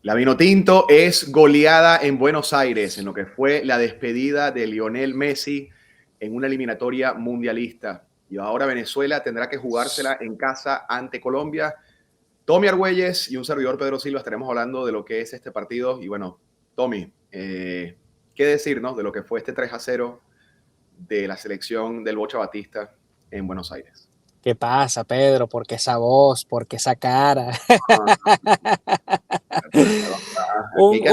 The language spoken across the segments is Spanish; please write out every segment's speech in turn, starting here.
La Vinotinto es goleada en Buenos Aires en lo que fue la despedida de Lionel Messi en una eliminatoria mundialista. Y ahora Venezuela tendrá que jugársela en casa ante Colombia. Tommy Argüelles y un servidor Pedro Silva estaremos hablando de lo que es este partido. Y bueno, Tommy, ¿qué decirnos de lo que fue este 3-0 de la selección del Bocha Batista en Buenos Aires? ¿Qué pasa, Pedro? ¿Por qué esa voz? ¿Por qué esa cara? Aquí hay que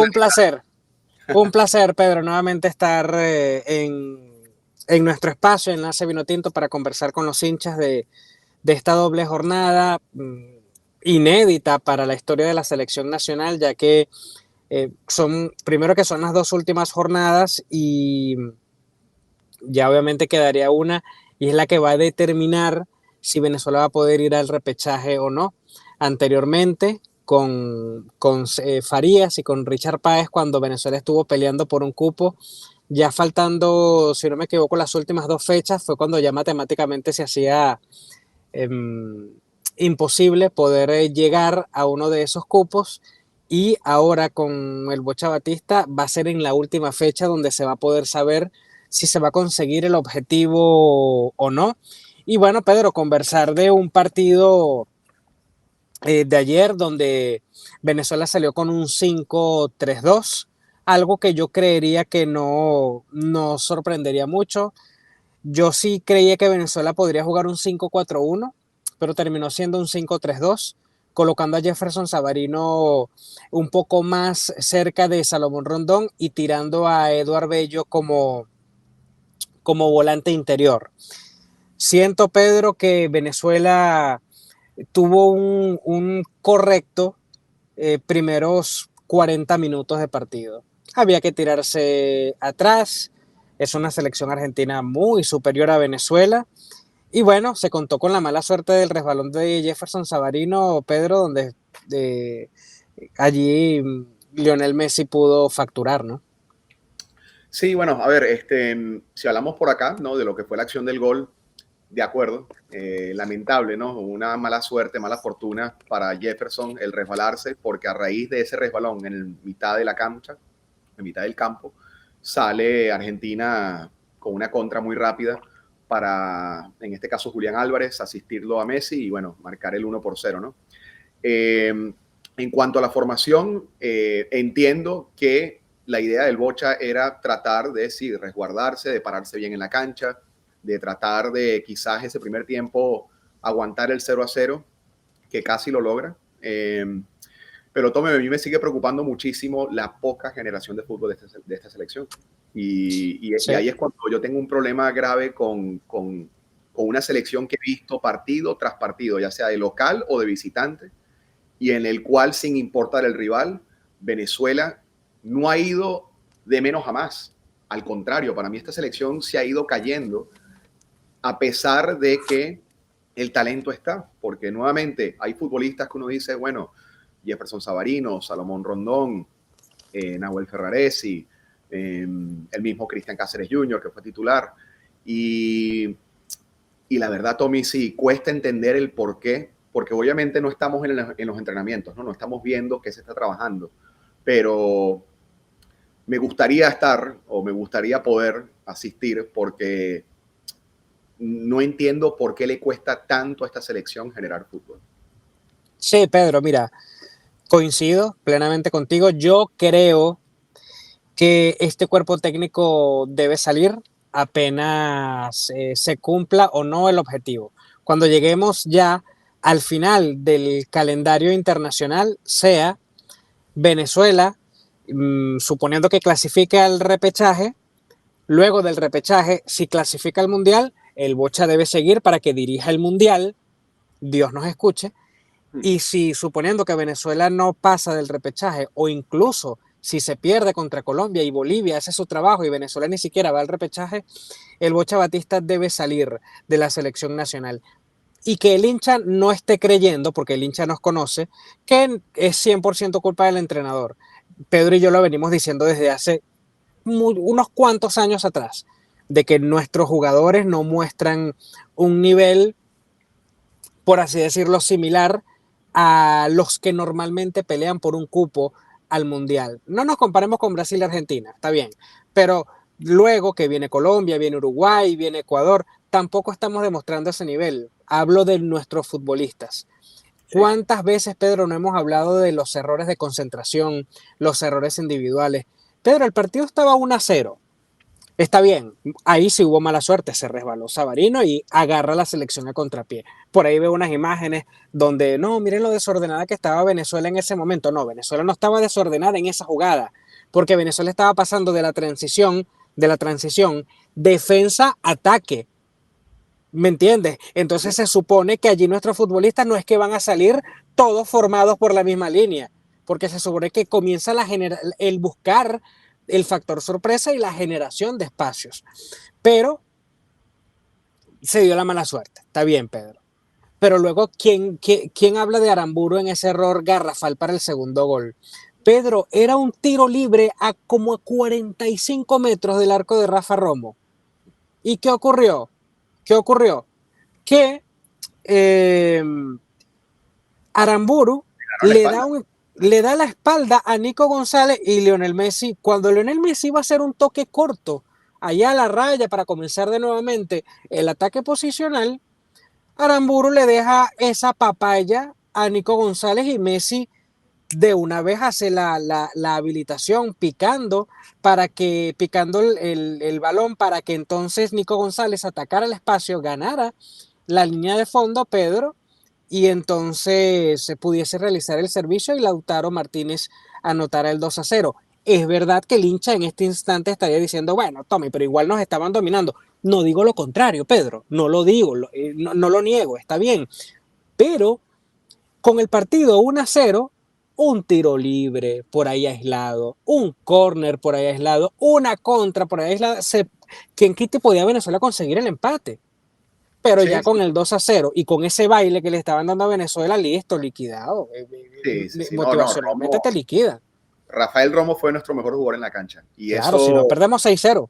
Un placer, Pedro, nuevamente estar en nuestro espacio, Enlace Vinotinto, para conversar con los hinchas de esta doble jornada inédita para la historia de la selección nacional, ya que primero que son las dos últimas jornadas y ya obviamente quedaría una, y es la que va a determinar si Venezuela va a poder ir al repechaje o no. Anteriormente, con Farías y con Richard Páez, cuando Venezuela estuvo peleando por un cupo, ya faltando, si no me equivoco, las últimas dos fechas, fue cuando ya matemáticamente se hacía eh, imposible poder llegar a uno de esos cupos. Y ahora con el Bocha Batista va a ser en la última fecha donde se va a poder saber si se va a conseguir el objetivo o no. Y bueno, Pedro, conversar de un partido de ayer donde Venezuela salió con un 5-3-2, algo que yo creería que no sorprendería mucho. Yo sí creía que Venezuela podría jugar un 5-4-1, pero terminó siendo un 5-3-2, colocando a Jefferson Savarino un poco más cerca de Salomón Rondón y tirando a Eduard Bello como volante interior. Siento, Pedro, que Venezuela tuvo un correcto primeros 40 minutos de partido. Había que tirarse atrás. Es una selección argentina muy superior a Venezuela. Y bueno, se contó con la mala suerte del resbalón de Jefferson Savarino, Pedro, donde allí Lionel Messi pudo facturar, ¿no? Sí, bueno, a ver, si hablamos por acá, ¿no? De lo que fue la acción del gol, de acuerdo, lamentable, ¿no? Una mala suerte, mala fortuna para Jefferson el resbalarse, porque a raíz de ese resbalón en mitad de la cancha, en mitad del campo, sale Argentina con una contra muy rápida para, en este caso, Julián Álvarez, asistirlo a Messi y, bueno, marcar el 1-0, ¿no? En cuanto a la formación, entiendo que la idea del Bocha era tratar de, sí, resguardarse, de pararse bien en la cancha, de tratar de quizás ese primer tiempo aguantar el 0-0, que casi lo logra. Pero Tome, a mí me sigue preocupando muchísimo la poca generación de fútbol de esta selección. Y Sí. ahí es cuando yo tengo un problema grave con una selección que he visto partido tras partido, ya sea de local o de visitante, y en el cual, sin importar el rival, Venezuela no ha ido de menos a más. Al contrario, para mí esta selección se ha ido cayendo a pesar de que el talento está, porque nuevamente hay futbolistas que uno dice, bueno, Jefferson Savarino, Salomón Rondón, Nahuel Ferraresi, el mismo Cristian Cáceres Jr., que fue titular, y, y la verdad, Tommy, sí, cuesta entender el por qué, porque obviamente no estamos en los entrenamientos, ¿no? No estamos viendo qué se está trabajando, pero me gustaría estar o me gustaría poder asistir porque no entiendo por qué le cuesta tanto a esta selección generar fútbol. Sí, Pedro, mira, coincido plenamente contigo. Yo creo que este cuerpo técnico debe salir apenas se cumpla o no el objetivo. Cuando lleguemos ya al final del calendario internacional, sea Venezuela, suponiendo que clasifique al repechaje, luego del repechaje, si clasifica al Mundial, el Bocha debe seguir para que dirija el Mundial, Dios nos escuche, y si suponiendo que Venezuela no pasa del repechaje o incluso si se pierde contra Colombia y Bolivia hace su trabajo y Venezuela ni siquiera va al repechaje, el Bocha Batista debe salir de la selección nacional. Y que el hincha no esté creyendo, porque el hincha nos conoce, que es 100% culpa del entrenador. Pedro y yo lo venimos diciendo desde hace unos cuantos años atrás, de que nuestros jugadores no muestran un nivel, por así decirlo, similar a los que normalmente pelean por un cupo al Mundial. No nos comparemos con Brasil y Argentina, está bien, pero luego que viene Colombia, viene Uruguay, viene Ecuador, tampoco estamos demostrando ese nivel. Hablo de nuestros futbolistas. Sí. ¿Cuántas veces, Pedro, no hemos hablado de los errores de concentración, los errores individuales? Pedro, el partido estaba 1-0. Está bien, ahí sí hubo mala suerte, se resbaló Savarino y agarra la selección a contrapié. Por ahí veo unas imágenes donde, no, miren lo desordenada que estaba Venezuela en ese momento. No, Venezuela no estaba desordenada en esa jugada, porque Venezuela estaba pasando de la transición, defensa-ataque. ¿Me entiendes? Entonces se supone que allí nuestros futbolistas no es que van a salir todos formados por la misma línea, porque se supone que comienza el buscar el factor sorpresa y la generación de espacios. Pero se dio la mala suerte. Está bien, Pedro. Pero luego, ¿quién habla de Aramburu en ese error garrafal para el segundo gol? Pedro, era un tiro libre a como a 45 metros del arco de Rafa Romo. ¿Y qué ocurrió? ¿Qué ocurrió? Que Aramburu le da la espalda a Nico González y Lionel Messi. Cuando Lionel Messi iba a hacer un toque corto allá a la raya para comenzar de nuevamente el ataque posicional, Aramburu le deja esa papaya a Nico González y Messi de una vez hace la habilitación picando el balón para que entonces Nico González atacara el espacio, ganara la línea de fondo, Pedro, y entonces se pudiese realizar el servicio y Lautaro Martínez anotara el 2-0. Es verdad que el hincha en este instante estaría diciendo, bueno, Tommy, pero igual nos estaban dominando. No digo lo contrario, Pedro, no lo digo, no lo niego, está bien, pero con el partido 1-0, un tiro libre por ahí aislado, un córner por ahí aislado, una contra por ahí aislada, ¿quién quite podía Venezuela conseguir el empate? Pero Sí, ya con el 2-0 y con ese baile que le estaban dando a Venezuela, listo, liquidado. sí. No, no, Motivacionalmente te liquida. Rafael Romo fue nuestro mejor jugador en la cancha. Claro, si no perdemos 6-0.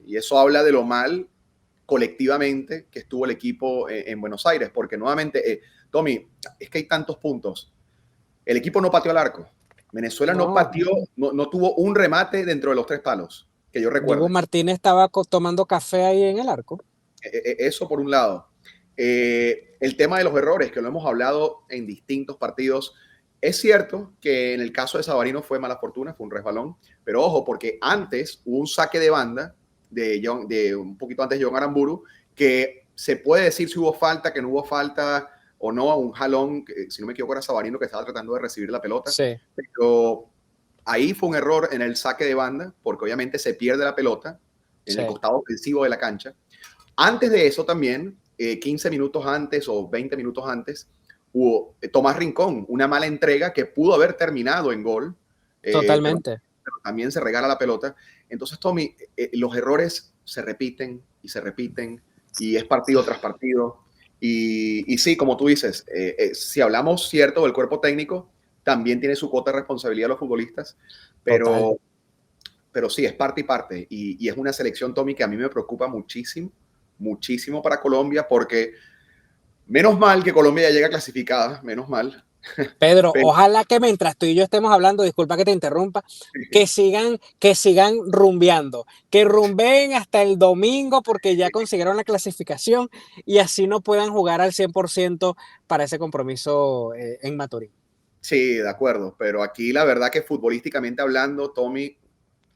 Y eso habla de lo mal colectivamente que estuvo el equipo en Buenos Aires, porque nuevamente, Tommy, es que hay tantos puntos. El equipo no pateó al arco. Venezuela no pateó, no tuvo un remate dentro de los 3 palos, que yo recuerdo. Diego Martínez estaba tomando café ahí en el arco. Eso por un lado. El tema de los errores, que lo hemos hablado en distintos partidos. Es cierto que en el caso de Savarino fue mala fortuna, fue un resbalón, pero ojo, porque antes hubo un saque de banda de un poquito antes de John Aramburu, que se puede decir si hubo falta, que no hubo falta o no, un jalón, si no me equivoco era Savarino que estaba tratando de recibir la pelota, sí. Pero ahí fue un error en el saque de banda, porque obviamente se pierde la pelota en el costado ofensivo de la cancha. Antes de eso también, 15 minutos antes o 20 minutos antes, hubo Tomás Rincón, una mala entrega que pudo haber terminado en gol. Totalmente. Pero también se regala la pelota. Entonces, Tommy, los errores se repiten y se repiten y es partido tras partido. Y sí, como tú dices, si hablamos cierto del cuerpo técnico, también tiene su cuota de responsabilidad los futbolistas, pero sí, es parte y parte. Y es una selección, Tommy, que a mí me preocupa muchísimo, muchísimo para Colombia, porque menos mal que Colombia ya llega clasificada, menos mal. Pedro, ojalá que mientras tú y yo estemos hablando, disculpa que te interrumpa, que sigan rumbeando, que rumbeen hasta el domingo porque ya consiguieron la clasificación y así no puedan jugar al 100% para ese compromiso en Maturín. Sí, de acuerdo, pero aquí la verdad que futbolísticamente hablando, Tommy,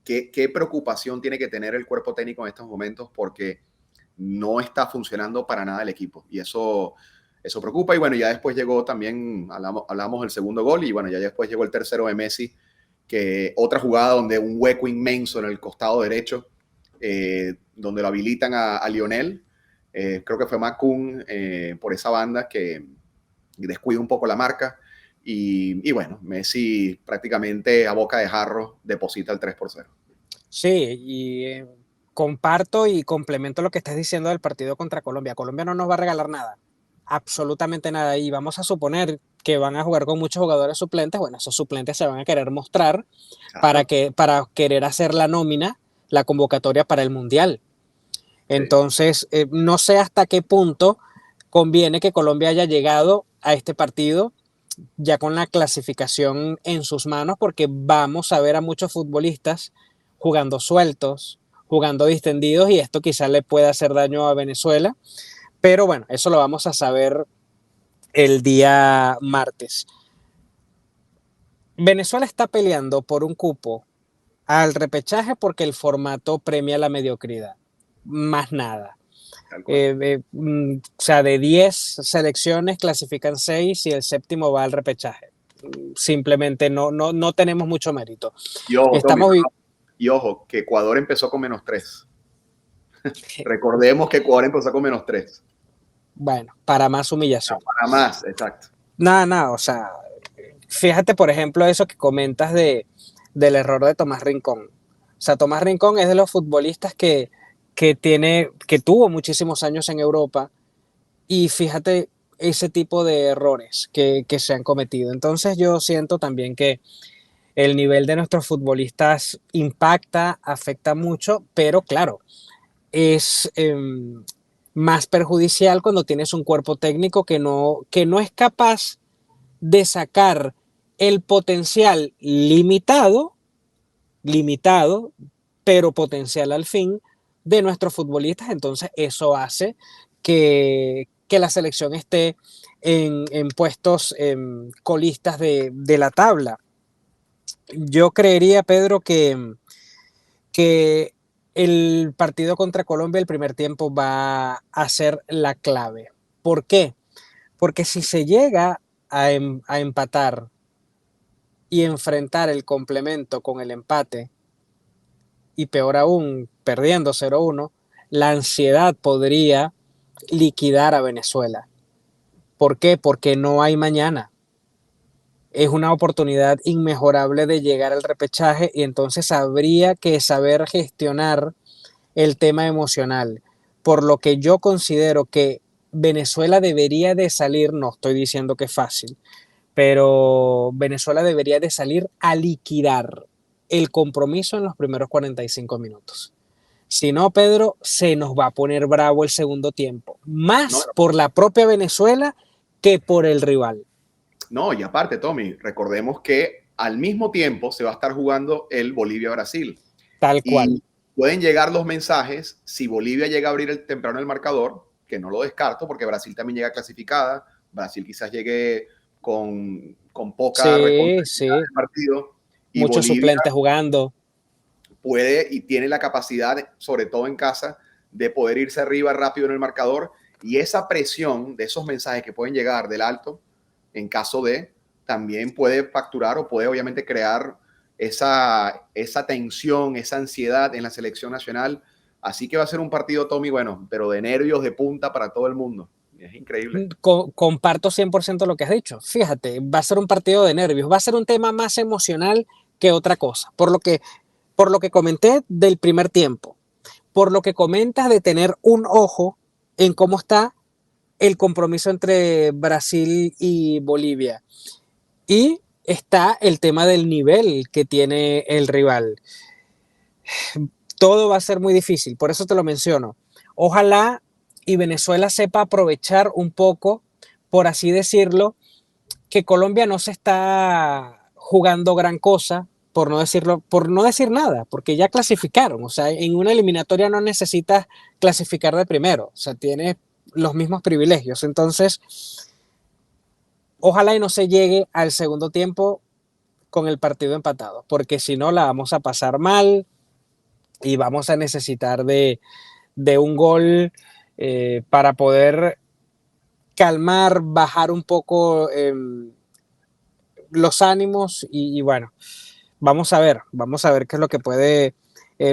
qué preocupación tiene que tener el cuerpo técnico en estos momentos porque no está funcionando para nada el equipo y eso preocupa. Y bueno, ya después llegó también, hablamos del segundo gol y bueno, ya después llegó el tercero de Messi, que otra jugada donde un hueco inmenso en el costado derecho, donde lo habilitan a Lionel. Creo que fue Macún por esa banda que descuida un poco la marca. Y bueno, Messi prácticamente a boca de jarro deposita el 3-0. Sí, y comparto y complemento lo que estás diciendo del partido contra Colombia. Colombia no nos va a regalar nada, absolutamente nada. Y vamos a suponer que van a jugar con muchos jugadores suplentes. Bueno, esos suplentes se van a querer mostrar para querer hacer la nómina, la convocatoria para el Mundial. Entonces, no sé hasta qué punto conviene que Colombia haya llegado a este partido ya con la clasificación en sus manos, porque vamos a ver a muchos futbolistas jugando sueltos, jugando distendidos, y esto quizás le pueda hacer daño a Venezuela. Pero bueno, eso lo vamos a saber el día martes. Venezuela está peleando por un cupo al repechaje porque el formato premia la mediocridad, más nada. O sea, de 10 selecciones clasifican 6 y el séptimo va al repechaje. Simplemente no tenemos mucho mérito. Y ojo, Tommy, Estamos... y ojo, que Ecuador empezó con -3. Recordemos que Ecuador empezó con -3. Bueno, para más humillación. No, para más, exacto. Nada, o sea, fíjate, por ejemplo, eso que comentas del error de Tomás Rincón. O sea, Tomás Rincón es de los futbolistas que tuvo muchísimos años en Europa, y fíjate ese tipo de errores que se han cometido. Entonces yo siento también que el nivel de nuestros futbolistas impacta, afecta mucho, pero claro, es más perjudicial cuando tienes un cuerpo técnico que no es capaz de sacar el potencial limitado, pero potencial al fin, de nuestros futbolistas. Entonces eso hace que la selección esté en puestos colistas de la tabla. Yo creería, Pedro, que el partido contra Colombia, el primer tiempo, va a ser la clave. ¿Por qué? Porque si se llega a empatar y enfrentar el complemento con el empate, y peor aún, perdiendo 0-1, la ansiedad podría liquidar a Venezuela. ¿Por qué? Porque no hay mañana. Es una oportunidad inmejorable de llegar al repechaje, y entonces habría que saber gestionar el tema emocional. Por lo que yo considero que Venezuela debería de salir, no estoy diciendo que es fácil, pero Venezuela debería de salir a liquidar el compromiso en los primeros 45 minutos. Si no, Pedro, se nos va a poner bravo el segundo tiempo, más por la propia Venezuela que por el rival. No, y aparte, Tommy, recordemos que al mismo tiempo se va a estar jugando el Bolivia-Brasil. Tal cual. Y pueden llegar los mensajes, si Bolivia llega a abrir temprano el marcador, que no lo descarto, porque Brasil también llega clasificada, Brasil quizás llegue con poca responsabilidad del partido. Y muchos Bolivia suplentes jugando. Puede y tiene la capacidad, sobre todo en casa, de poder irse arriba rápido en el marcador, y esa presión de esos mensajes que pueden llegar del alto, en caso de, también puede facturar o puede obviamente crear esa tensión, esa ansiedad en la selección nacional. Así que va a ser un partido, Tommy, bueno, pero de nervios de punta para todo el mundo. Es increíble. Comparto 100% lo que has dicho. Fíjate, va a ser un partido de nervios, va a ser un tema más emocional que otra cosa. Por lo que comenté del primer tiempo, por lo que comentas de tener un ojo en cómo está el compromiso entre Brasil y Bolivia. Y está el tema del nivel que tiene el rival. Todo va a ser muy difícil, por eso te lo menciono. Ojalá y Venezuela sepa aprovechar un poco, por así decirlo, que Colombia no se está jugando gran cosa, por no decir nada, porque ya clasificaron. O sea, en una eliminatoria no necesitas clasificar de primero, o sea, tienes los mismos privilegios. Entonces, ojalá y no se llegue al segundo tiempo con el partido empatado, porque si no la vamos a pasar mal y vamos a necesitar de un gol para poder calmar, bajar un poco los ánimos, y bueno, vamos a ver qué es lo que puede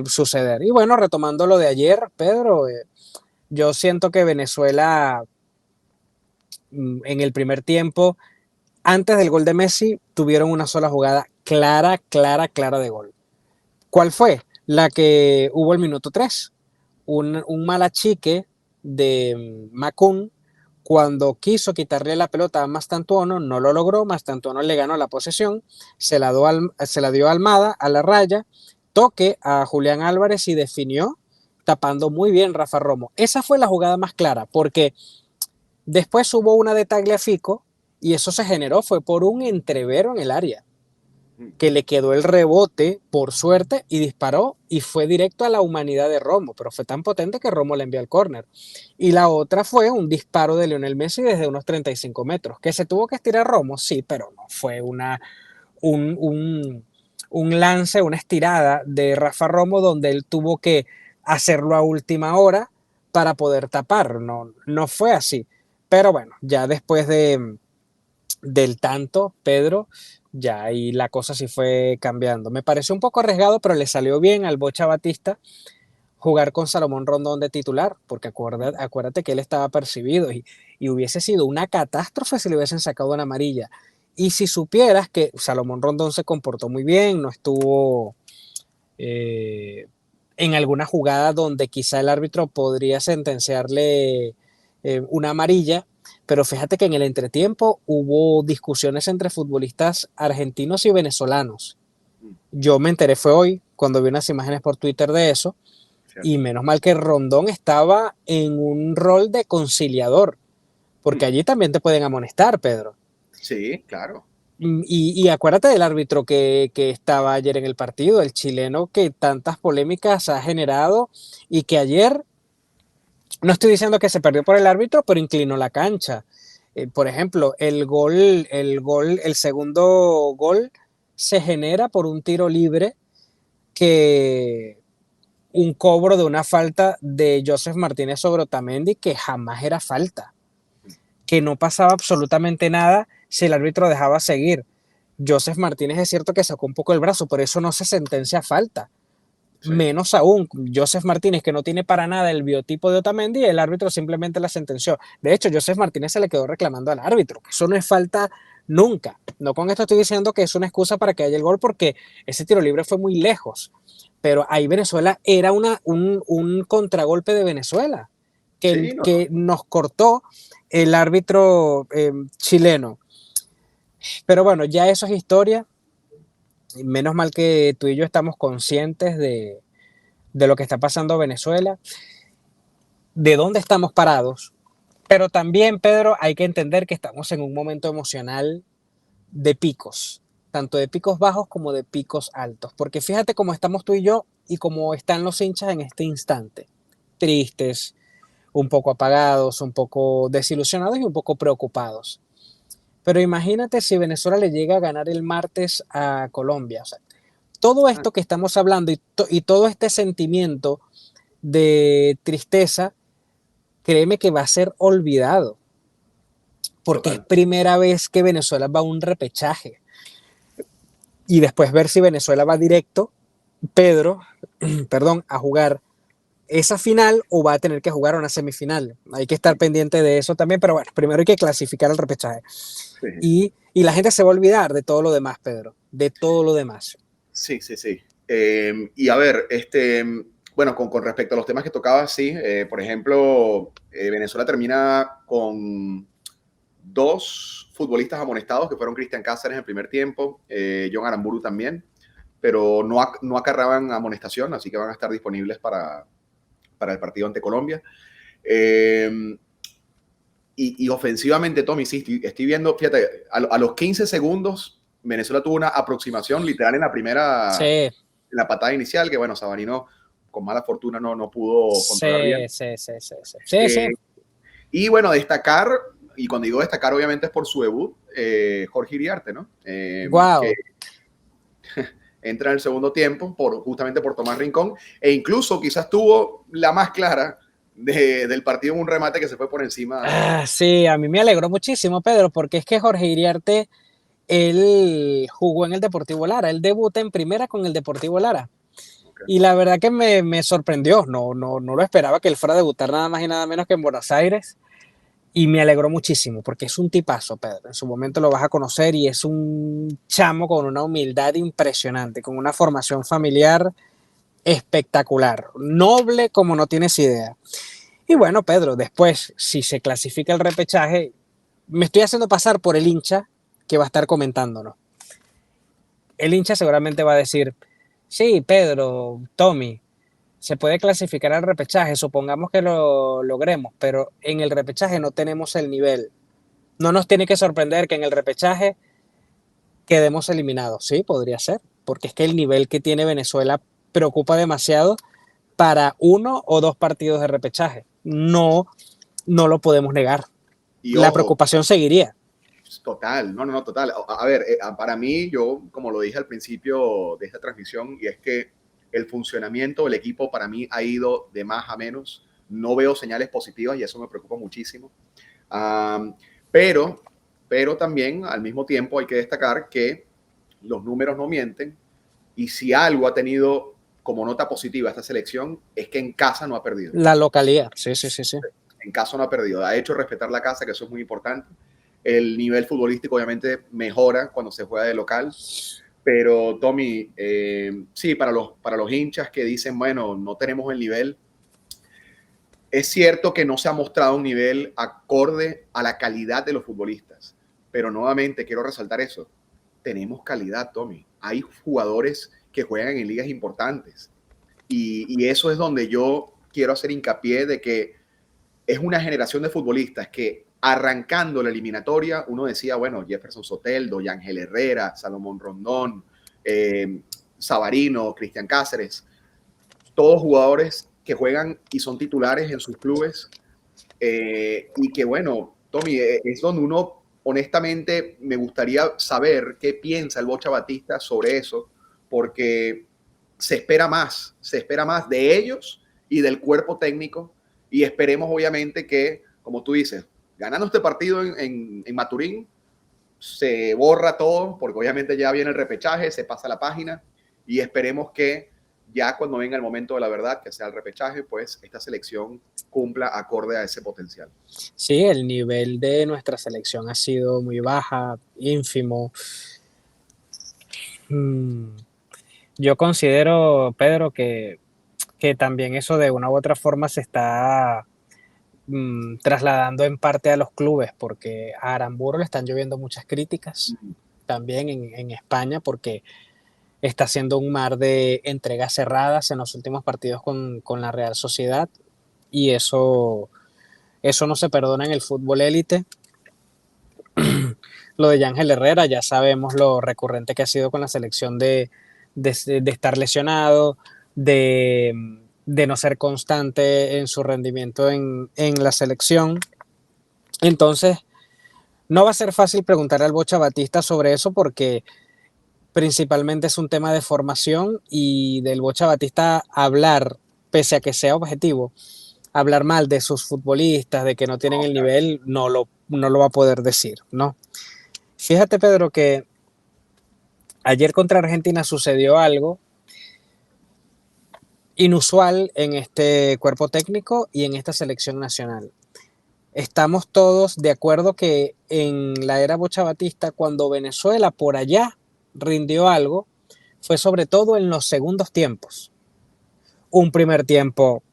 suceder. Y bueno, retomando lo de ayer, Pedro, yo siento que Venezuela en el primer tiempo, antes del gol de Messi, tuvieron una sola jugada clara de gol. ¿Cuál fue? La que hubo el minuto 3. Un mal achique de Macún, cuando quiso quitarle la pelota a Mastantuono, no lo logró. Mastantuono le ganó la posesión, se la dio a Almada a la raya, toque a Julián Álvarez y definió, tapando muy bien Rafa Romo. Esa fue la jugada más clara, porque después hubo una de Tagliafico y eso se generó, fue por un entrevero en el área, Mm. que le quedó el rebote por suerte y disparó y fue directo a la humanidad de Romo, pero fue tan potente que Romo le envió al córner. Y la otra fue un disparo de Lionel Messi desde unos 35 metros, que se tuvo que estirar Romo, sí, pero no fue un, un, un lance, una estirada de Rafa Romo donde él tuvo que hacerlo a última hora para poder tapar, no, no fue así. Pero bueno, ya después del tanto, Pedro, ya ahí la cosa sí fue cambiando. Me pareció un poco arriesgado, pero le salió bien al Bocha Batista jugar con Salomón Rondón de titular, porque acuérdate que él estaba percibido y hubiese sido una catástrofe si le hubiesen sacado una amarilla. Y si supieras que Salomón Rondón se comportó muy bien, no estuvo eh, en alguna jugada donde quizá el árbitro podría sentenciarle una amarilla, pero fíjate que en el entretiempo hubo discusiones entre futbolistas argentinos y venezolanos. Mm. Yo me enteré fue hoy, cuando vi unas imágenes por Twitter de eso, y Cierto. menos mal que Rondón estaba en un rol de conciliador, porque Mm. allí también te pueden amonestar, Pedro. Sí, claro. Y acuérdate del árbitro que estaba ayer en el partido, el chileno que tantas polémicas ha generado y que ayer, no estoy diciendo que se perdió por el árbitro, pero inclinó la cancha. Por ejemplo, el segundo gol se genera por un tiro libre que un cobro de una falta de Joseph Martínez sobre Otamendi que jamás era falta, que no pasaba absolutamente nada si el árbitro dejaba seguir. Joseph Martínez es cierto que sacó un poco el brazo, por eso no se sentencia falta. Sí. Menos aún, Joseph Martínez, que no tiene para nada el biotipo de Otamendi, el árbitro simplemente la sentenció. De hecho, Joseph Martínez se le quedó reclamando al árbitro, que eso no es falta nunca. No con esto estoy diciendo que es una excusa para que haya el gol, porque ese tiro libre fue muy lejos. Pero ahí Venezuela era un contragolpe de Venezuela, Sí, no, que nos cortó el árbitro chileno. Pero bueno, ya eso es historia. Menos mal que tú y yo estamos conscientes de lo que está pasando en Venezuela, de dónde estamos parados, pero también, Pedro, hay que entender que estamos en un momento emocional de picos, tanto de picos bajos como de picos altos, porque fíjate cómo estamos tú y yo y cómo están los hinchas en este instante, tristes, un poco apagados, un poco desilusionados y un poco preocupados. Pero imagínate si Venezuela le llega a ganar el martes a Colombia. O sea, todo ah, esto que estamos hablando y todo este sentimiento de tristeza, créeme que va a ser olvidado, porque es total. primera vez que Venezuela va a un repechaje. Y después ver si Venezuela va directo, Pedro, perdón, a jugar esa final o va a tener que jugar una semifinal. Hay que estar pendiente de eso también, pero bueno, primero hay que clasificar al repechaje. Sí, Y la gente se va a olvidar de todo lo demás, Pedro, de todo lo demás. sí, sí, sí. Y a ver, bueno, con respecto a los temas que tocaba, sí, por ejemplo, Venezuela termina con dos futbolistas amonestados, que fueron Cristian Cáceres en el primer tiempo, John Aramburu también, pero no acarreaban amonestación, así que van a estar disponibles para el partido ante Colombia. Y ofensivamente, Tommy, sí, estoy viendo, fíjate, a los 15 segundos, Venezuela tuvo una aproximación literal Sí, en la patada inicial, que bueno, Sabarino con mala fortuna no pudo controlar sí, bien. sí, sí, sí, sí, sí, sí. Eh, y bueno, destacar, y cuando digo destacar, obviamente es por su debut, Jorge Iriarte, ¿no? Que Wow. entra en el segundo tiempo justamente por Tomás Rincón, e incluso quizás tuvo la más clara del partido en un remate que se fue por encima. Ah, sí, a mí me alegró muchísimo, Pedro, porque es que Jorge Iriarte, él jugó en el Deportivo Lara, él debuta en primera con el Deportivo Lara. Okay. Y la verdad que me sorprendió, no lo esperaba que él fuera a debutar nada más y nada menos que en Buenos Aires. Y me alegró muchísimo, porque es un tipazo, Pedro. En su momento lo vas a conocer y es un chamo con una humildad impresionante, con una formación familiar espectacular, noble como no tienes idea. Y bueno, Pedro, después, si se clasifica el repechaje, me estoy haciendo pasar por el hincha que va a estar comentándonos. El hincha seguramente va a decir, sí, Pedro, Tommy, se puede clasificar al repechaje, supongamos que lo logremos, pero en el repechaje no tenemos el nivel. No nos tiene que sorprender que en el repechaje quedemos eliminados. Sí, podría ser, porque es que el nivel que tiene Venezuela preocupa demasiado para 1 o 2 partidos de repechaje. No, no lo podemos negar. Y La ojo, preocupación seguiría. total, no, total. A ver, para mí, yo, como lo dije al principio de esta transmisión, y es que el funcionamiento del equipo para mí ha ido de más a menos. No veo señales positivas y eso me preocupa muchísimo. Um, pero, pero también al mismo tiempo hay que destacar que los números no mienten y si algo ha tenido como nota positiva esta selección es que en casa no ha perdido. La localidad, sí, sí, sí, sí. En casa no ha perdido. Ha hecho respetar la casa, que eso es muy importante. El nivel futbolístico obviamente mejora cuando se juega de local. Pero Tommy, sí, para los hinchas que dicen, bueno, no tenemos el nivel, es cierto que no se ha mostrado un nivel acorde a la calidad de los futbolistas, pero nuevamente quiero resaltar eso. Tenemos calidad, Tommy. Hay jugadores que juegan en ligas importantes y eso es donde yo quiero hacer hincapié de que es una generación de futbolistas que arrancando la eliminatoria, uno decía, bueno, Jefferson Soteldo, Yángel Herrera, Salomón Rondón, Savarino, Cristian Cáceres, todos jugadores que juegan y son titulares en sus clubes y que bueno, Tommy, es donde uno honestamente me gustaría saber qué piensa el Bocha Batista sobre eso, porque se espera más de ellos y del cuerpo técnico y esperemos obviamente que, como tú dices, ganando este partido en Maturín, se borra todo, porque obviamente ya viene el repechaje, se pasa la página y esperemos que ya cuando venga el momento de la verdad, que sea el repechaje, pues esta selección cumpla acorde a ese potencial. Sí, el nivel de nuestra selección ha sido muy baja, ínfimo. Yo considero, Pedro, que también eso de una u otra forma se está trasladando en parte a los clubes, porque a Aramburu le están lloviendo muchas críticas, también en España, porque está haciendo un mar de entregas cerradas en los últimos partidos con la Real Sociedad, y eso no se perdona en el fútbol élite. Lo de Yángel Herrera, ya sabemos lo recurrente que ha sido con la selección de estar lesionado, de no ser constante en su rendimiento en la selección. Entonces, no va a ser fácil preguntarle al Bocha Batista sobre eso porque principalmente es un tema de formación y del Bocha Batista hablar, pese a que sea objetivo, hablar mal de sus futbolistas, de que no tienen el nivel, no lo va a poder decir, ¿no? Fíjate, Pedro, que ayer contra Argentina sucedió algo inusual en este cuerpo técnico y en esta selección nacional. Estamos todos de acuerdo que en la era Bocha Batista, cuando Venezuela por allá rindió algo, fue sobre todo en los segundos tiempos. Un primer tiempo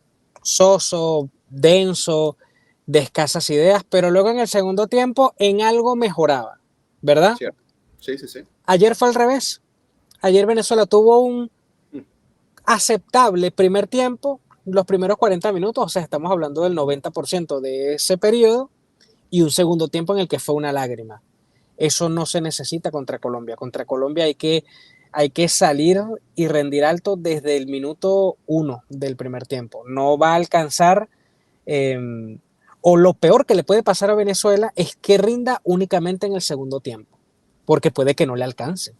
soso, denso, de escasas ideas, pero luego en el segundo tiempo en algo mejoraba, ¿verdad? ¿Cierto? Sí, sí, sí. Ayer fue al revés. Ayer Venezuela tuvo un aceptable primer tiempo, los primeros 40 minutos, o sea, estamos hablando del 90% de ese periodo, y un segundo tiempo en el que fue una lágrima. Eso no se necesita contra Colombia. Contra Colombia hay que salir y rendir alto desde el minuto 1 del primer tiempo. No va a alcanzar, o lo peor que le puede pasar a Venezuela es que rinda únicamente en el segundo tiempo, porque puede que no le alcance.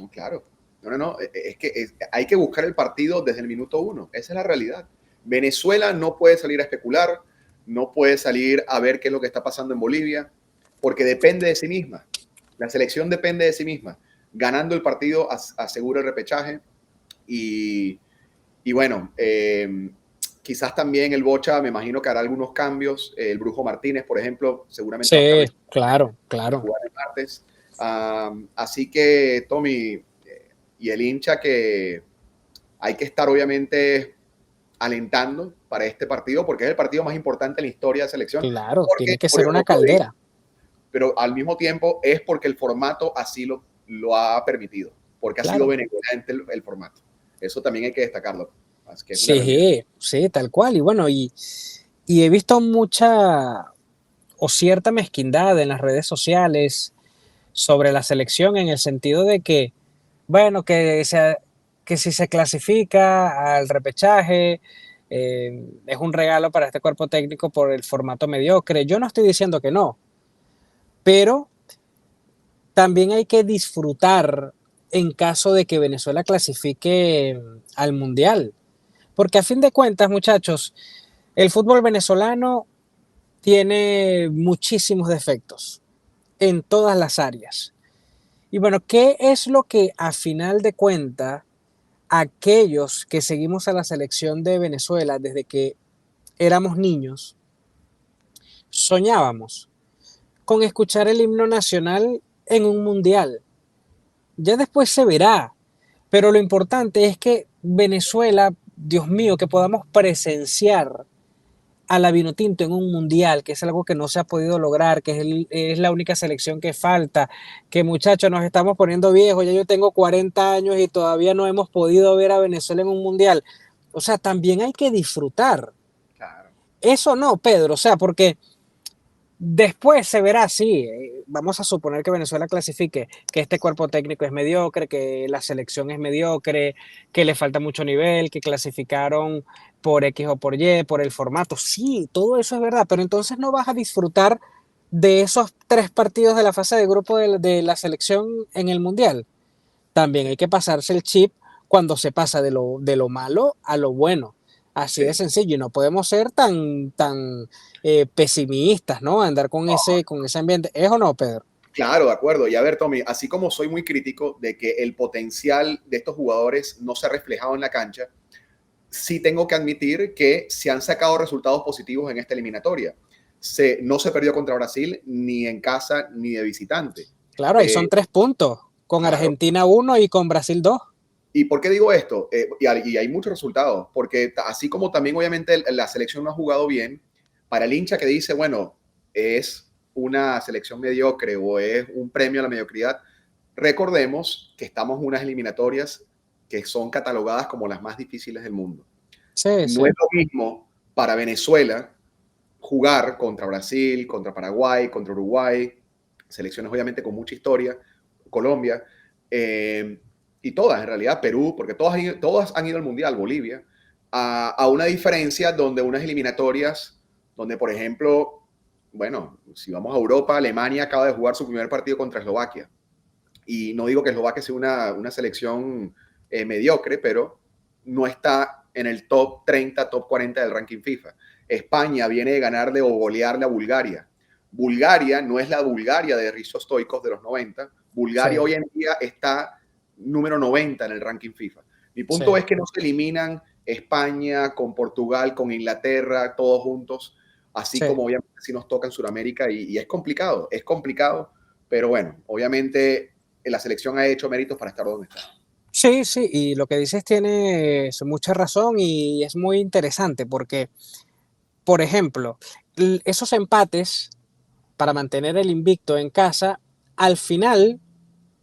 Claro. No. Es que hay que buscar el partido desde el minuto 1. Esa es la realidad. Venezuela no puede salir a especular, no puede salir a ver qué es lo que está pasando en Bolivia, porque depende de sí misma. La selección depende de sí misma. Ganando el partido asegura el repechaje y bueno, quizás también el Bocha, me imagino que hará algunos cambios. El Brujo Martínez, por ejemplo, seguramente va a Sí, estar claro, claro. jugar el martes. Así que, Tommy, y el hincha que hay que estar obviamente alentando para este partido, porque es el partido más importante en la historia de selección. Claro, Porque, tiene que por ser una como lo dije, caldera. pero al mismo tiempo es porque el formato así lo ha permitido, porque ha sido Claro. benevolente el formato. Eso también hay que destacarlo, así que es una realidad. Sí, sí, tal cual. Y bueno, y he visto o cierta mezquindad en las redes sociales sobre la selección en el sentido de que, bueno, que si se clasifica al repechaje, es un regalo para este cuerpo técnico por el formato mediocre. Yo no estoy diciendo que no, pero también hay que disfrutar en caso de que Venezuela clasifique al Mundial. Porque a fin de cuentas, muchachos, el fútbol venezolano tiene muchísimos defectos en todas las áreas. Y bueno, ¿qué es lo que a final de cuentas aquellos que seguimos a la selección de Venezuela desde que éramos niños soñábamos? Con escuchar el himno nacional en un mundial. Ya después se verá, pero lo importante es que Venezuela, Dios mío, que podamos presenciar a la Vinotinto en un mundial, que es algo que no se ha podido lograr, que es la única selección que falta, que muchachos nos estamos poniendo viejos, ya yo tengo 40 años y todavía no hemos podido ver a Venezuela en un mundial. O sea, también hay que disfrutar. Claro. Eso no, Pedro, o sea, porque después se verá, sí, vamos a suponer que Venezuela clasifique, que este cuerpo técnico es mediocre, que la selección es mediocre, que le falta mucho nivel, que clasificaron por X o por Y, por el formato. Sí, todo eso es verdad, pero entonces no vas a disfrutar de esos 3 partidos de la fase de grupo de la selección en el Mundial. También hay que pasarse el chip cuando se pasa de lo malo a lo bueno. Así de Sí. sencillo, y no podemos ser tan pesimistas, ¿no? Andar con ese ambiente. ¿Es o no, Pedro? Claro, de acuerdo. Y a ver, Tommy, así como soy muy crítico de que el potencial de estos jugadores no se ha reflejado en la cancha, sí tengo que admitir que se han sacado resultados positivos en esta eliminatoria. No se perdió contra Brasil ni en casa ni de visitante. Claro, ahí Eh, son 3 puntos, con claro. Argentina 1 y con Brasil 2. ¿Y por qué digo esto? Y hay muchos resultados, porque así como también obviamente la selección no ha jugado bien, para el hincha que dice, bueno, es una selección mediocre o es un premio a la mediocridad, recordemos que estamos en unas eliminatorias que son catalogadas como las más difíciles del mundo. Sí, No es sí. lo mismo para Venezuela jugar contra Brasil, contra Paraguay, contra Uruguay, selecciones obviamente con mucha historia, Colombia, y todas en realidad, Perú, porque todas han ido al Mundial, Bolivia, a una diferencia donde unas eliminatorias, donde por ejemplo, bueno, si vamos a Europa, Alemania acaba de jugar su primer partido contra Eslovaquia. Y no digo que Eslovaquia sea una selección mediocre, pero no está en el top 30, top 40 del ranking FIFA. España viene de ganarle o golearle a Bulgaria. Bulgaria no es la Bulgaria de Rizzo Stoikov de los 90. Bulgaria Sí, hoy en día está número 90 en el ranking FIFA. Mi punto sí. es que no se eliminan España con Portugal, con Inglaterra, todos juntos, así Sí. como obviamente si nos toca en Sudamérica y es complicado, pero bueno, obviamente la selección ha hecho méritos para estar donde está. Sí, sí, y lo que dices tiene mucha razón y es muy interesante porque, por ejemplo, esos empates para mantener el invicto en casa, al final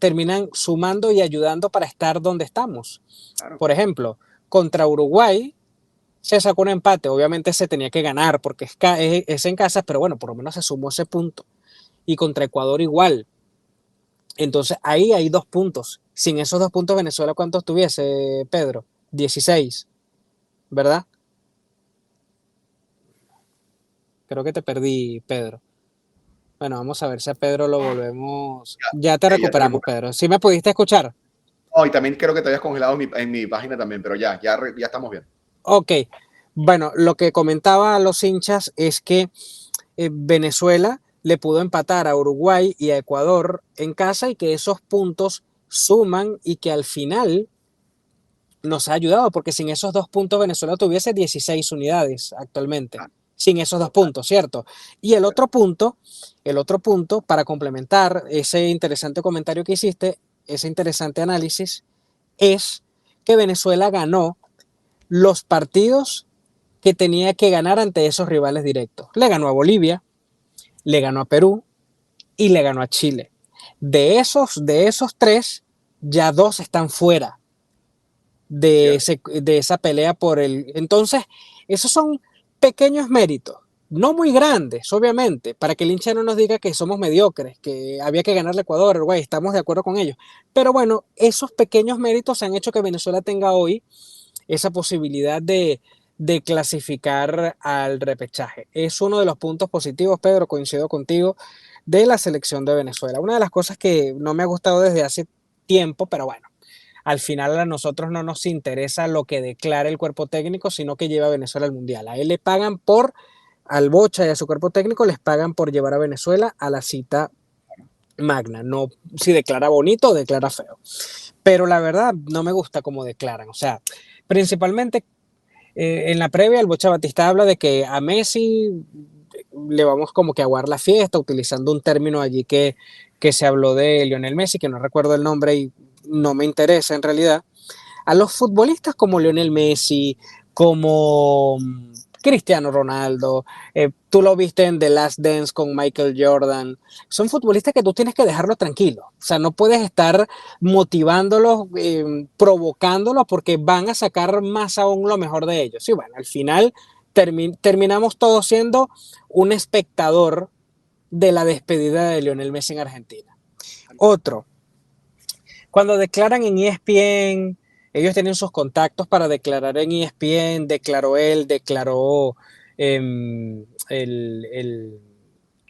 terminan sumando y ayudando para estar donde estamos. Claro, Por ejemplo, contra Uruguay se sacó un empate, obviamente se tenía que ganar porque es en casa, pero bueno, por lo menos se sumó ese punto. Y contra Ecuador igual. Entonces ahí hay 2 puntos. Sin esos 2 puntos, Venezuela, ¿cuántos tuviese, Pedro? 16, ¿verdad? Creo que te perdí, Pedro. Bueno, vamos a ver si a Pedro lo volvemos. Ya te ya te recuperamos, recuperas. Pedro. ¿Sí me pudiste escuchar? Oh, y también creo que te habías congelado en mi página también, pero ya estamos bien. Ok. Bueno, lo que comentaba a los hinchas es que Venezuela le pudo empatar a Uruguay y a Ecuador en casa y que esos puntos suman y que al final nos ha ayudado, porque sin esos 2 puntos Venezuela tuviese 16 unidades actualmente, Ah, sin esos dos total, puntos, ¿cierto? Y de acuerdo. el otro punto, para complementar ese interesante comentario que hiciste, ese interesante análisis, es que Venezuela ganó los partidos que tenía que ganar ante esos rivales directos. Le ganó a Bolivia, le ganó a Perú y le ganó a Chile. De esos 3, ya 2 están fuera Cierto. de esa pelea por el. Entonces, esos son pequeños méritos, no muy grandes, obviamente, para que el hincha no nos diga que somos mediocres, que había que ganarle a Ecuador, güey, estamos de acuerdo con ellos. Pero bueno, esos pequeños méritos han hecho que Venezuela tenga hoy esa posibilidad de clasificar al repechaje. Es uno de los puntos positivos, Pedro, coincido contigo, de la selección de Venezuela. Una de las cosas que no me ha gustado desde hace tiempo, pero bueno, al final a nosotros no nos interesa lo que declara el cuerpo técnico, sino que lleva a Venezuela al Mundial. A él le pagan al Bocha y a su cuerpo técnico les pagan por llevar a Venezuela a la cita magna, no si declara bonito o declara feo. Pero la verdad no me gusta cómo declaran, o sea, principalmente en la previa el Bocha Batista habla de que a Messi le vamos como que a aguar la fiesta, utilizando un término allí que se habló de Lionel Messi, que no recuerdo el nombre y no me interesa en realidad. A los futbolistas como Lionel Messi, como Cristiano Ronaldo, tú lo viste en The Last Dance con Michael Jordan, son futbolistas que tú tienes que dejarlos tranquilos, o sea, no puedes estar motivándolos, provocándolos, porque van a sacar más aún lo mejor de ellos. Y bueno, al final terminamos todos siendo un espectador de la despedida de Lionel Messi en Argentina. Otro, cuando declaran en ESPN, ellos tienen sus contactos para declarar en ESPN, declaró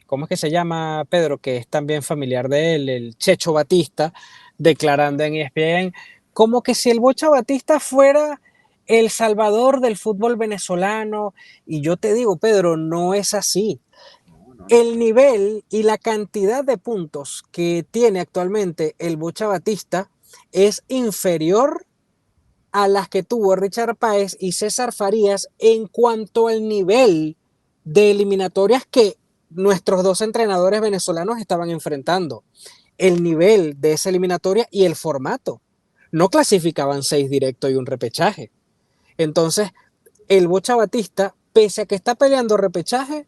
¿cómo es que se llama, Pedro? Que es también familiar de él, el Checho Batista, declarando en ESPN, como que si el Bocha Batista fuera el salvador del fútbol venezolano. Y yo te digo, Pedro, no es así. El nivel y la cantidad de puntos que tiene actualmente el Bocha Batista es inferior a las que tuvo Richard Páez y César Farías en cuanto al nivel de eliminatorias que nuestros dos entrenadores venezolanos estaban enfrentando. El nivel de esa eliminatoria y el formato. No clasificaban 6 directos y un repechaje. Entonces, el Bocha Batista, pese a que está peleando repechaje,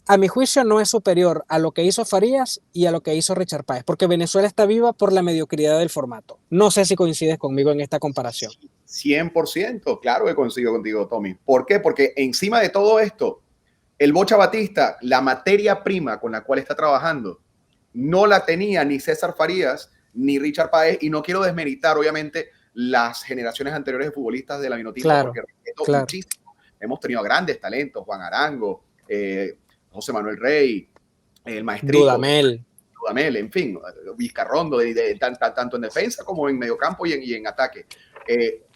a mi juicio no es superior a lo que hizo Farías y a lo que hizo Richard Páez, porque Venezuela está viva por la mediocridad del formato. No sé si coincides conmigo en esta comparación. 100%, claro que coincido contigo, Tommy. ¿Por qué? Porque encima de todo esto, el Bocha Batista, la materia prima con la cual está trabajando, no la tenía ni César Farías ni Richard Páez, y no quiero desmeritar, obviamente, las generaciones anteriores de futbolistas de la Vinotinto, claro, porque respeto muchísimo. Hemos tenido grandes talentos, Juan Arango, José Manuel Rey, el Maestrito, Dudamel, en fin, Vizcarrondo, tanto en defensa como en mediocampo y en ataque.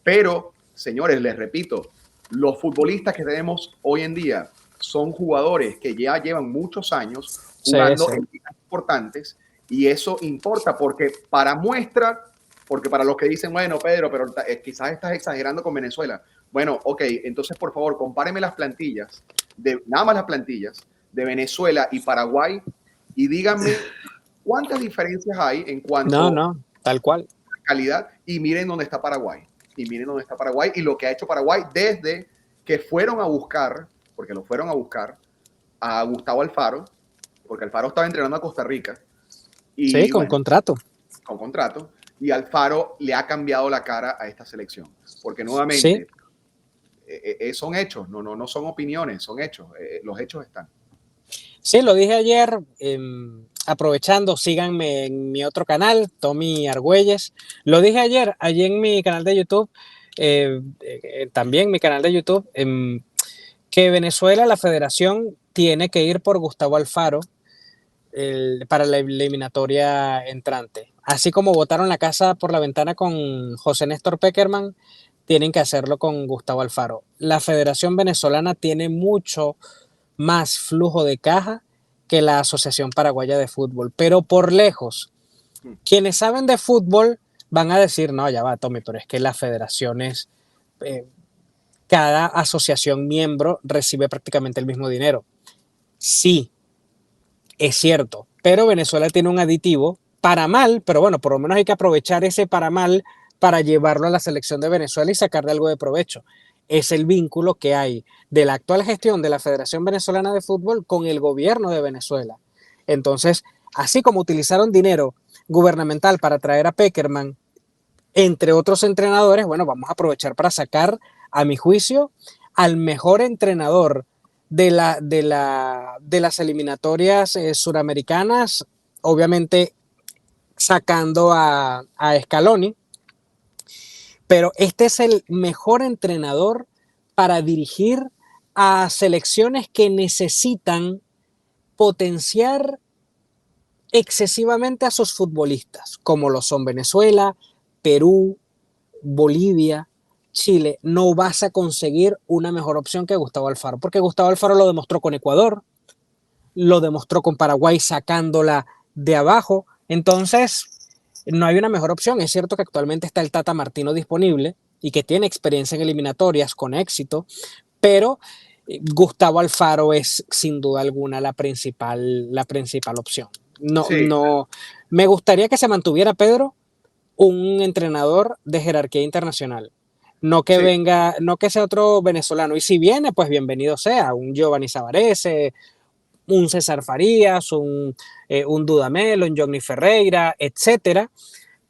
Pero, señores, les repito, los futbolistas que tenemos hoy en día son jugadores que ya llevan muchos años jugando en ligas importantes, y eso importa porque para muestra, porque para los que dicen, bueno, Pedro, pero quizás estás exagerando con Venezuela. Bueno, ok, entonces por favor, compáreme las plantillas, nada más las plantillas de Venezuela y Paraguay, y díganme cuántas diferencias hay en cuanto tal cual, a calidad, y miren dónde está Paraguay. Y miren dónde está Paraguay y lo que ha hecho Paraguay desde que fueron a buscar, porque lo fueron a buscar, a Gustavo Alfaro, porque Alfaro estaba entrenando a Costa Rica. Y, sí, con contrato. Con contrato. Y Alfaro le ha cambiado la cara a esta selección. Porque nuevamente, son hechos, no son opiniones, son hechos. Los hechos están. Sí, lo dije ayer, aprovechando, síganme en mi otro canal, Tommy Argüelles. Lo dije ayer, allí en mi canal de YouTube, también mi canal de YouTube, que Venezuela, la federación, tiene que ir por Gustavo Alfaro para la eliminatoria entrante. Así como botaron la casa por la ventana con José Néstor Pekerman, tienen que hacerlo con Gustavo Alfaro. La Federación Venezolana tiene mucho más flujo de caja que la Asociación Paraguaya de Fútbol, pero por lejos. Quienes saben de fútbol van a decir, no, ya va, Tommy, pero es que las federaciones, cada asociación miembro recibe prácticamente el mismo dinero. Sí, es cierto, pero Venezuela tiene un aditivo para mal, pero bueno, por lo menos hay que aprovechar ese para mal para llevarlo a la selección de Venezuela y sacarle algo de provecho. Es el vínculo que hay de la actual gestión de la Federación Venezolana de Fútbol con el gobierno de Venezuela. Entonces, así como utilizaron dinero gubernamental para traer a Pekerman, entre otros entrenadores, bueno, vamos a aprovechar para sacar, a mi juicio, al mejor entrenador de las eliminatorias suramericanas, obviamente sacando a Scaloni, pero este es el mejor entrenador para dirigir a selecciones que necesitan potenciar excesivamente a sus futbolistas, como lo son Venezuela, Perú, Bolivia, Chile. No vas a conseguir una mejor opción que Gustavo Alfaro, porque Gustavo Alfaro lo demostró con Ecuador, lo demostró con Paraguay sacándola de abajo. Entonces, no hay una mejor opción. Es cierto que actualmente está el Tata Martino disponible y que tiene experiencia en eliminatorias con éxito, pero Gustavo Alfaro es sin duda alguna la principal opción. No, Sí, no, me gustaría que se mantuviera, Pedro, un entrenador de jerarquía internacional. No que sí. venga, no que sea otro venezolano. Y si viene, pues bienvenido sea, un Giovanni Savarese, un César Farías, un Dudamel, un Johnny Ferreira, etcétera.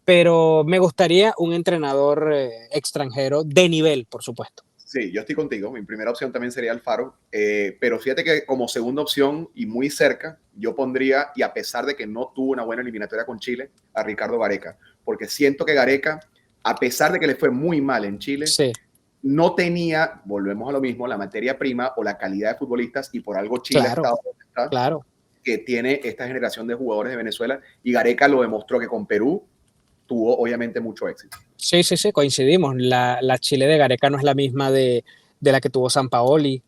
Pero me gustaría un entrenador extranjero de nivel, por supuesto. Sí, yo estoy contigo. Mi primera opción también sería Alfaro. Pero fíjate que como segunda opción y muy cerca, yo pondría, y a pesar de que no tuvo una buena eliminatoria con Chile, a Ricardo Gareca. Porque siento que Gareca, a pesar de que le fue muy mal en Chile, Sí, no tenía, volvemos a lo mismo, la materia prima o la calidad de futbolistas, y por algo Chile ha claro, estado donde está, claro. que tiene esta generación de jugadores de Venezuela. Y Gareca lo demostró que con Perú tuvo obviamente mucho éxito. Sí, sí, sí, coincidimos. La Chile de Gareca no es la misma de la que tuvo Sampaoli,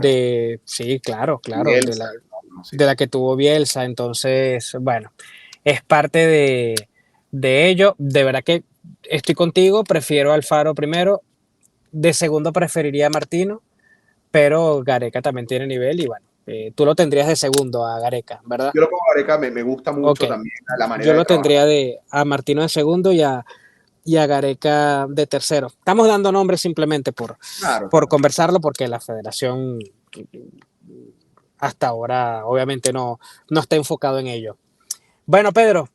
Claro. sí, claro, claro, Bielsa, no, no, sí. de la que tuvo Bielsa. Entonces, bueno, es parte de ello. De verdad que estoy contigo, prefiero a Alfaro primero, de segundo preferiría a Martino, pero Gareca también tiene nivel y bueno, tú lo tendrías de segundo a Gareca, ¿verdad? Yo lo pongo a Gareca, me gusta Ok, mucho también la yo manera de lo trabajar. tendría a Martino de segundo y a Gareca de tercero. Estamos dando nombres simplemente Claro, por claro. conversarlo, porque la federación hasta ahora obviamente no está enfocado en ello. Bueno, Pedro,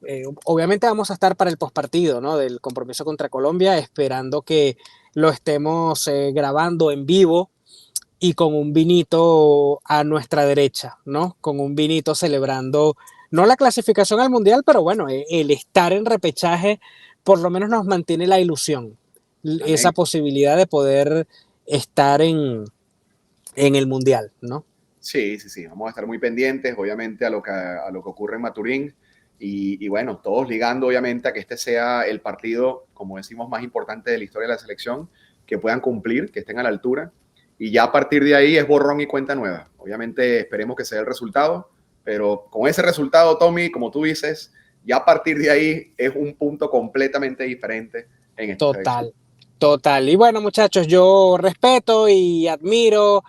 obviamente vamos a estar para el postpartido, ¿no? Del compromiso contra Colombia, esperando que lo estemos grabando en vivo y con un vinito a nuestra derecha, ¿no? Con un vinito celebrando no la clasificación al Mundial, pero bueno, el estar en repechaje por lo menos nos mantiene la ilusión, esa Amén. posibilidad de poder estar en el Mundial, ¿no? Sí, sí, sí. Vamos a estar muy pendientes, obviamente, a lo que ocurre en Maturín. Y bueno, todos ligando, obviamente, a que este sea el partido, como decimos, más importante de la historia de la selección, que puedan cumplir, que estén a la altura. Y ya a partir de ahí es borrón y cuenta nueva. Obviamente, esperemos que sea el resultado, pero con ese resultado, Tommy, como tú dices, ya a partir de ahí es un punto completamente diferente en esta selección. Total, total. Y bueno, muchachos, yo respeto y admiro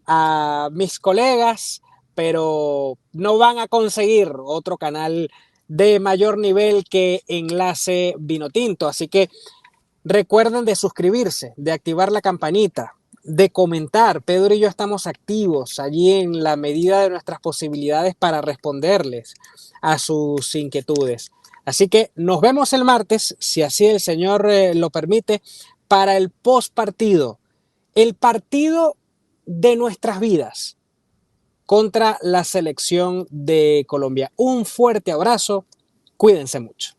a mis colegas, pero no van a conseguir otro canal de mayor nivel que Enlace Vinotinto. Así que recuerden de suscribirse, de activar la campanita, de comentar. Pedro y yo estamos activos allí en la medida de nuestras posibilidades para responderles a sus inquietudes. Así que nos vemos el martes, si así el Señor lo permite, para el post partido, el partido de nuestras vidas contra la selección de Colombia. Un fuerte abrazo, cuídense mucho.